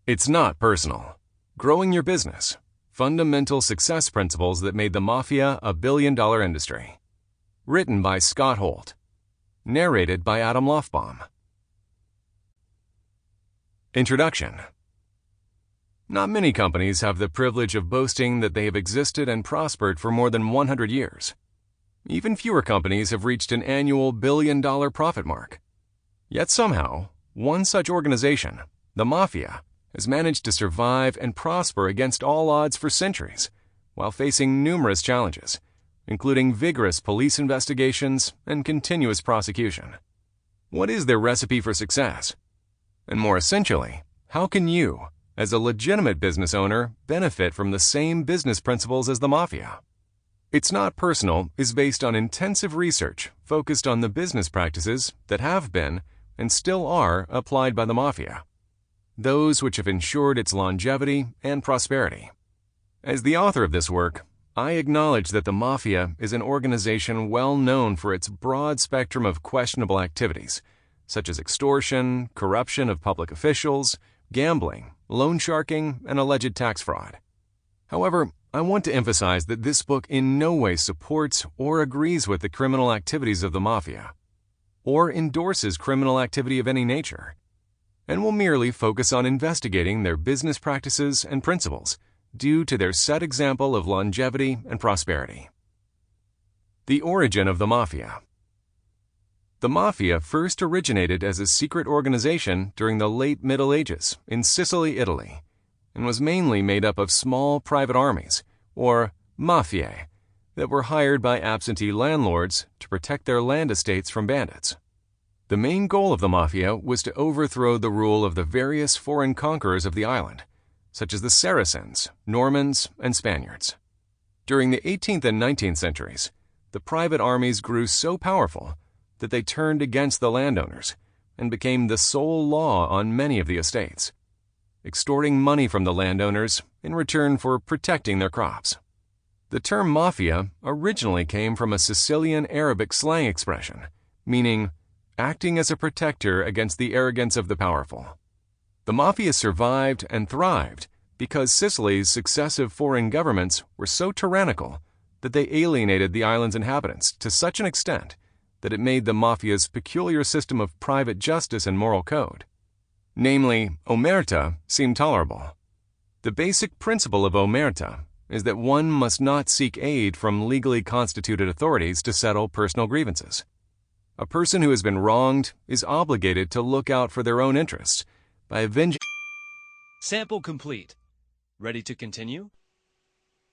It's not personal. Growing your business. Fundamental success principles that made the Mafia a billion-dollar industry. Written by Scott Holt. Narrated by Loffbom. Introduction. Not many companies have the privilege of boasting that they have existed and prospered for more than 100 years. Even fewer companies have reached an annual billion-dollar profit mark. Yet somehow, one such organization, the Mafia, has managed to survive and prosper against all odds for centuries, while facing numerous challenges, including vigorous police investigations and continuous prosecution. What is their recipe for success? And more essentially, how can you, as a legitimate business owner, benefit from the same business principles as the Mafia? It's Not Personal is based on intensive research focused on the business practices that have been, and still are, applied by the Mafia, those which have ensured its longevity and prosperity. As the author of this work, I acknowledge that the Mafia is an organization well known for its broad spectrum of questionable activities, such as extortion, corruption of public officials, gambling, loan sharking, and alleged tax fraud. However, I want to emphasize that this book in no way supports or agrees with the criminal activities of the Mafia, or endorses criminal activity of any nature, and will merely focus on investigating their business practices and principles due to their set example of longevity and prosperity. The origin of the Mafia. The Mafia first originated as a secret organization during the late Middle Ages in Sicily, Italy, and was mainly made up of small private armies, or mafiae, that were hired by absentee landlords to protect their land estates from bandits. The main goal of the Mafia was to overthrow the rule of the various foreign conquerors of the island, such as the Saracens, Normans, and Spaniards. During the 18th and 19th centuries, the private armies grew so powerful that they turned against the landowners and became the sole law on many of the estates, extorting money from the landowners in return for protecting their crops. The term mafia originally came from a Sicilian Arabic slang expression, meaning acting as a protector against the arrogance of the powerful. The Mafia survived and thrived because Sicily's successive foreign governments were so tyrannical that they alienated the island's inhabitants to such an extent that it made the Mafia's peculiar system of private justice and moral code, namely omerta, seem tolerable. The basic principle of omerta is that one must not seek aid from legally constituted authorities to settle personal grievances. A person who has been wronged is obligated to look out for their own interests by avenging. Sample complete. Ready to continue?